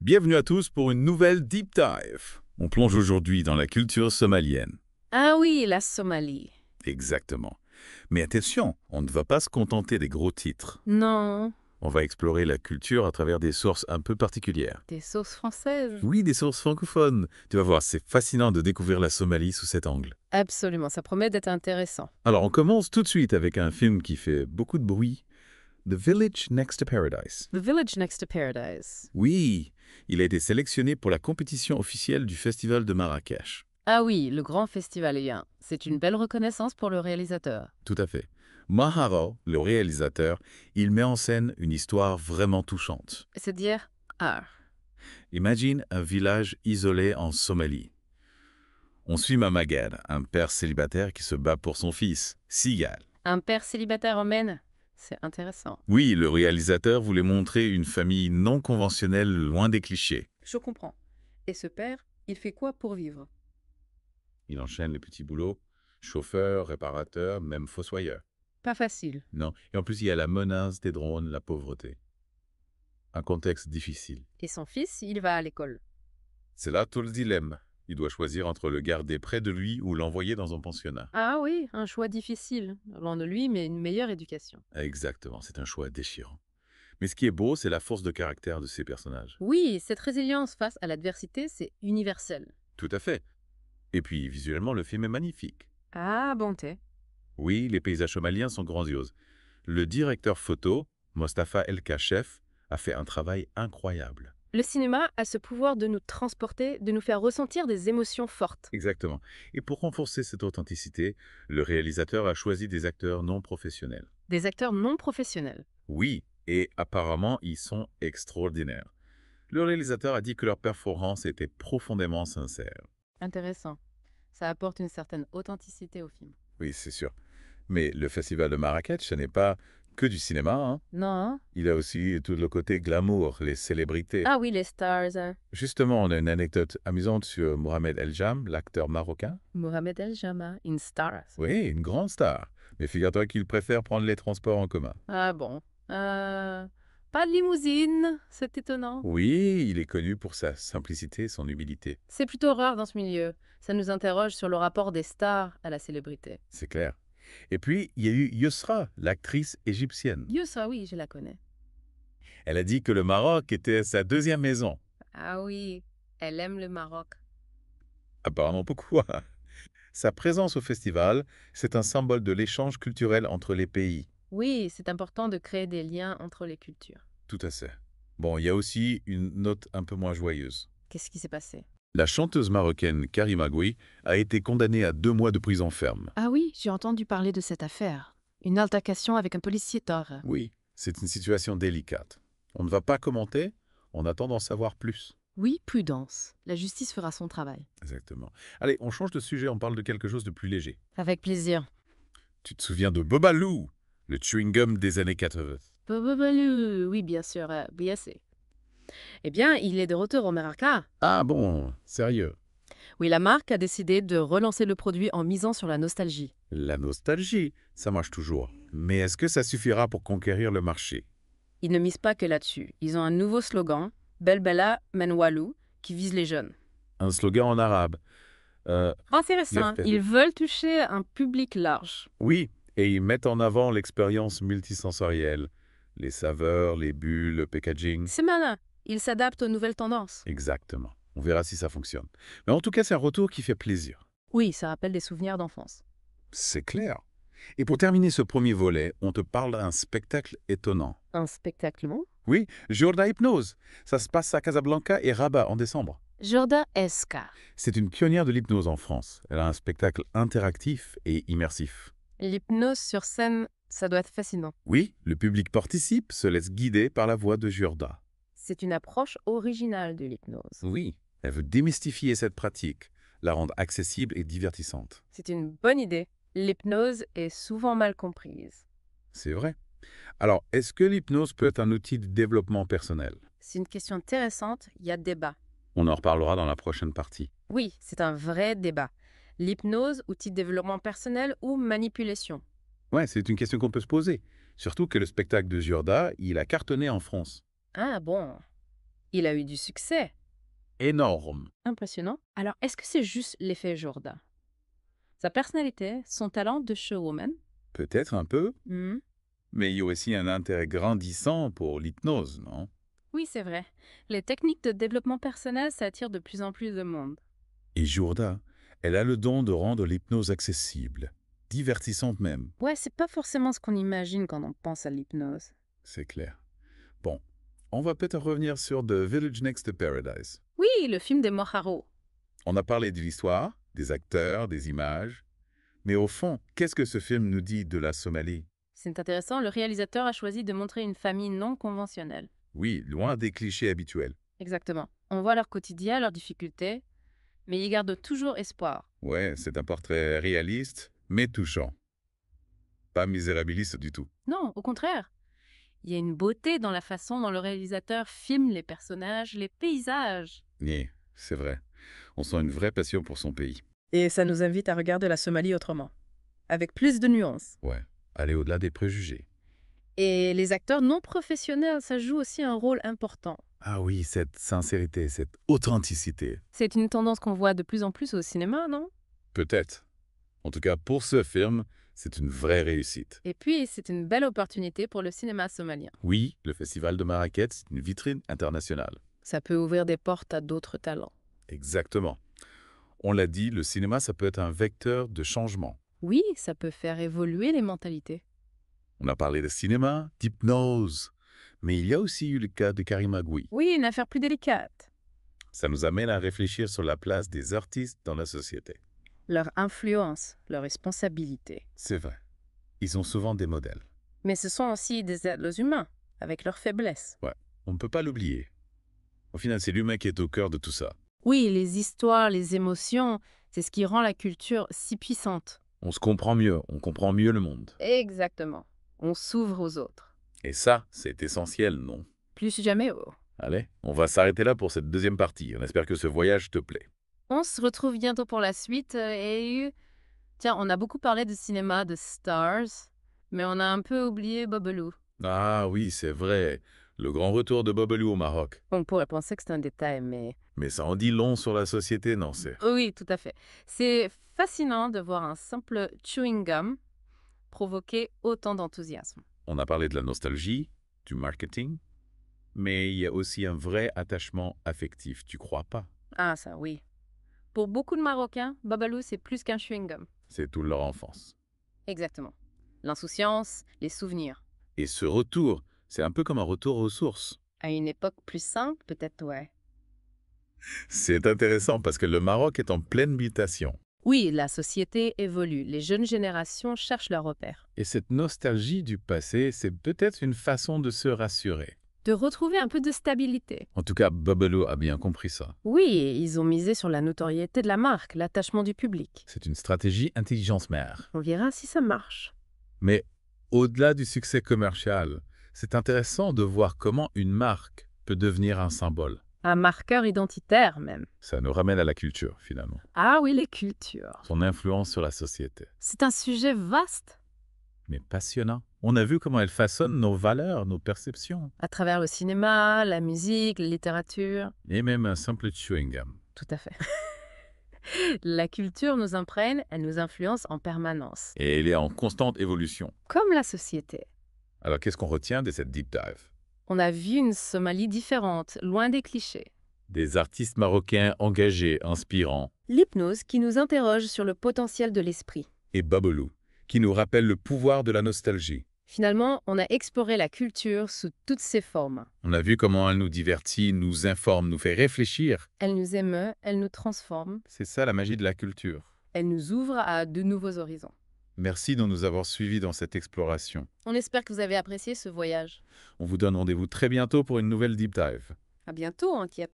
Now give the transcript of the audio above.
Bienvenue à tous pour une nouvelle Deep Dive. On plonge aujourd'hui dans la culture somalienne. Ah oui, la Somalie. Exactement. Mais attention, on ne va pas se contenter des gros titres. Non, On va explorer la culture à travers des sources un peu particulières. des sauces françaises. Oui, des sources francophones. Tu vas voir, c'est fascinant de découvrir la Somalie sous cet angle. Absolument, ça promet d'être intéressant. Alors, on commence tout de suite avec un film qui fait beaucoup de bruit. The Village Next to Paradise. The Village Next to Paradise. Oui, il a été sélectionné pour la compétition officielle du Festival de Marrakech. Ah oui, le grand festivalien. C'est une belle reconnaissance pour le réalisateur. Tout à fait. Maharo, le réalisateur, il met en scène une histoire vraiment touchante. C'est-à-dire, Imagine un village isolé en Somalie. On suit Mamagad, un père célibataire qui se bat pour son fils, Sigal. un père célibataire emmène. C'est intéressant. Oui, le réalisateur voulait montrer une famille non conventionnelle loin des clichés. Je comprends. Et ce père, il fait quoi pour vivre? Il enchaîne les petits boulots, chauffeur, réparateur, même fossoyeur. Pas facile. Non, et en plus il y a la menace des drones, la pauvreté. Un contexte difficile. Et son fils, il va à l'école. C'est là tout le dilemme. Il doit choisir entre le garder près de lui ou l'envoyer dans un pensionnat. Ah oui, un choix difficile. Loin de lui, mais une meilleure éducation. Exactement, c'est un choix déchirant. Mais ce qui est beau, c'est la force de caractère de ces personnages. Oui, cette résilience face à l'adversité, c'est universel. Tout à fait. Et puis, visuellement, le film est magnifique. Ah, bonté. Oui, les paysages somaliens sont grandioses. Le directeur photo, Mostafa El Kachef, a fait un travail incroyable. Le cinéma a ce pouvoir de nous transporter, de nous faire ressentir des émotions fortes. Exactement. Et pour renforcer cette authenticité, le réalisateur a choisi des acteurs non professionnels. Des acteurs non professionnels. Oui, et apparemment, ils sont extraordinaires. Le réalisateur a dit que leur performance était profondément sincère. Intéressant. Ça apporte une certaine authenticité au film. Oui, c'est sûr. Mais le festival de Marrakech, ce n'est pas que du cinéma, hein. Non, hein? Il a aussi tout le côté glamour, les célébrités. Ah oui, les stars. Hein. Justement, on a une anecdote amusante sur Mohamed El Jam, l'acteur marocain. Mohamed El Jama, une star. Oui, une grande star. Mais figure-toi qu'il préfère prendre les transports en commun. Ah bon. Pas de limousine, c'est étonnant. Oui, il est connu pour sa simplicité et son humilité. C'est plutôt rare dans ce milieu. Ça nous interroge sur le rapport des stars à la célébrité. C'est clair. Et puis, il y a eu Yusra, l'actrice égyptienne. Youssa, oui, je la connais. Elle a dit que le Maroc était sa deuxième maison. Ah oui, elle aime le Maroc. Apparemment, pourquoi? Sa présence au festival, c'est un symbole de l'échange culturel entre les pays. Oui, c'est important de créer des liens entre les cultures. Tout à fait. Bon, il y a aussi une note un peu moins joyeuse. Qu'est-ce qui s'est passé? La chanteuse marocaine Karima Gouy a été condamnée à 2 mois de prison ferme. Ah oui, j'ai entendu parler de cette affaire. Une altercation avec un policier tort. Oui, c'est une situation délicate. On ne va pas commenter, on attend d'en savoir plus. Oui, prudence. La justice fera son travail. Exactement. Allez, on change de sujet, on parle de quelque chose de plus léger. Avec plaisir. Tu te souviens de Bobaloo, le chewing-gum des années 80? Oui, bien sûr, bien c'est. Eh bien, il est de retour au Meraka. Ah bon, sérieux? Oui, la marque a décidé de relancer le produit en misant sur la nostalgie. La nostalgie, ça marche toujours. Mais est-ce que ça suffira pour conquérir le marché? Ils ne misent pas que là-dessus. Ils ont un nouveau slogan, Belbela Menwalou, qui vise les jeunes. Un slogan en arabe. Intéressant, Le fait ils veulent toucher un public large. Oui, et ils mettent en avant l'expérience multisensorielle. Les saveurs, les bulles, le packaging. C'est malin, ils s'adaptent aux nouvelles tendances. Exactement. On verra si ça fonctionne. Mais en tout cas, c'est un retour qui fait plaisir. Oui, ça rappelle des souvenirs d'enfance. C'est clair. Et pour terminer ce premier volet, on te parle d'un spectacle étonnant. Un spectacle long. Oui, Jorda Hypnose. Ça se passe à Casablanca et Rabat en décembre. Jorda Eska. C'est une pionnière de l'hypnose en France. Elle a un spectacle interactif et immersif. L'hypnose sur scène, ça doit être fascinant. Oui, le public participe, se laisse guider par la voix de Jorda. C'est une approche originale de l'hypnose. Oui, elle veut démystifier cette pratique, la rendre accessible et divertissante. C'est une bonne idée. L'hypnose est souvent mal comprise. C'est vrai. Alors, est-ce que l'hypnose peut être un outil de développement personnel? C'est une question intéressante, il y a débat. On en reparlera dans la prochaine partie. Oui, c'est un vrai débat. L'hypnose, outil de développement personnel ou manipulation? Ouais, c'est une question qu'on peut se poser. Surtout que le spectacle de Jorda, il a cartonné en France. Ah bon. Il a eu du succès. Énorme. Impressionnant. Alors, est-ce que c'est juste l'effet Jourdain? Sa personnalité, son talent de showwoman? Peut-être un peu, Hmm. mais il y a aussi un intérêt grandissant pour l'hypnose, non? Oui, c'est vrai. Les techniques de développement personnel, ça attire de plus en plus de monde. Et Jourda, elle a le don de rendre l'hypnose accessible, divertissante même, Ouais, c'est pas forcément ce qu'on imagine quand on pense à l'hypnose. c'est clair. Bon, on va peut-être revenir sur The Village Next to Paradise. Oui, le film des Mojaro. On a parlé de l'histoire, des acteurs, des images, mais au fond, qu'est-ce que ce film nous dit de la Somalie? C'est intéressant, le réalisateur a choisi de montrer une famille non conventionnelle. Oui, loin des clichés habituels. Exactement. On voit leur quotidien, leurs difficultés, mais ils gardent toujours espoir. Ouais, c'est un portrait réaliste, mais touchant. Pas misérabiliste du tout. Non, au contraire. Il y a une beauté dans la façon dont le réalisateur filme les personnages, les paysages. Oui, c'est vrai. On sent une vraie passion pour son pays. Et ça nous invite à regarder la Somalie autrement, avec plus de nuances. Ouais, aller au-delà des préjugés. Et les acteurs non professionnels, ça joue aussi un rôle important. Ah oui, cette sincérité, cette authenticité. C'est une tendance qu'on voit de plus en plus au cinéma, non? Peut-être. En tout cas, pour ce film, c'est une vraie réussite. Et puis, c'est une belle opportunité pour le cinéma somalien. Oui, le Festival de Marrakech, c'est une vitrine internationale. Ça peut ouvrir des portes à d'autres talents. Exactement. On l'a dit, le cinéma, ça peut être un vecteur de changement. Oui, ça peut faire évoluer les mentalités. On a parlé de cinéma, d'hypnose. Mais il y a aussi eu le cas de Karim Agoui. Oui, une affaire plus délicate. Ça nous amène à réfléchir sur la place des artistes dans la société. Leur influence, leur responsabilité. C'est vrai. Ils ont souvent des modèles. Mais ce sont aussi des êtres humains, avec leurs faiblesses. Ouais, on ne peut pas l'oublier. Au final, c'est l'humain qui est au cœur de tout ça. Oui, les histoires, les émotions, c'est ce qui rend la culture si puissante. On se comprend mieux, on comprend mieux le monde. Exactement. On s'ouvre aux autres. Et ça, c'est essentiel, non? Plus jamais. Oh. Allez, on va s'arrêter là pour cette deuxième partie. On espère que ce voyage te plaît. On se retrouve bientôt pour la suite. Et tiens, on a beaucoup parlé de cinéma, de stars, mais on a un peu oublié Bobelou. Ah oui, c'est vrai. Le grand retour de Bobelou au Maroc. On pourrait penser que c'est un détail, mais... Mais ça en dit long sur la société, non, c'est... Oui, tout à fait. C'est fascinant de voir un simple chewing gum provoquer autant d'enthousiasme. On a parlé de la nostalgie, du marketing, mais il y a aussi un vrai attachement affectif, tu crois pas? Ah, ça, oui. Pour beaucoup de Marocains, Babalou, c'est plus qu'un chewing-gum. C'est toute leur enfance. Exactement. L'insouciance, les souvenirs. Et ce retour, c'est un peu comme un retour aux sources. À une époque plus simple, peut-être, ouais. C'est intéressant parce que le Maroc est en pleine mutation. Oui, la société évolue. Les jeunes générations cherchent leurs repères. Et cette nostalgie du passé, c'est peut-être une façon de se rassurer. De retrouver un peu de stabilité. En tout cas, Bobelou a bien compris ça. Oui, ils ont misé sur la notoriété de la marque, l'attachement du public. C'est une stratégie intelligence mère. On verra si ça marche. Mais au-delà du succès commercial, c'est intéressant de voir comment une marque peut devenir un symbole. Un marqueur identitaire, même. Ça nous ramène à la culture, finalement. Ah oui, les cultures. Son influence sur la société. C'est un sujet vaste. Mais passionnant. On a vu comment elle façonne nos valeurs, nos perceptions. À travers le cinéma, la musique, la littérature. Et même un simple chewing-gum. Tout à fait. La culture nous imprègne, elle nous influence en permanence. Et elle est en constante évolution. Comme la société. Alors qu'est-ce qu'on retient de cette deep dive? On a vu une Somalie différente, loin des clichés. Des artistes marocains engagés, inspirants. L'hypnose qui nous interroge sur le potentiel de l'esprit. Et Bobelou, qui nous rappelle le pouvoir de la nostalgie. Finalement, on a exploré la culture sous toutes ses formes. On a vu comment elle nous divertit, nous informe, nous fait réfléchir. Elle nous émeut, elle nous transforme, C'est ça la magie de la culture. elle nous ouvre à de nouveaux horizons. Merci de nous avoir suivis dans cette exploration. On espère que vous avez apprécié ce voyage. On vous donne rendez-vous très bientôt pour une nouvelle deep dive. À bientôt, Antieppe.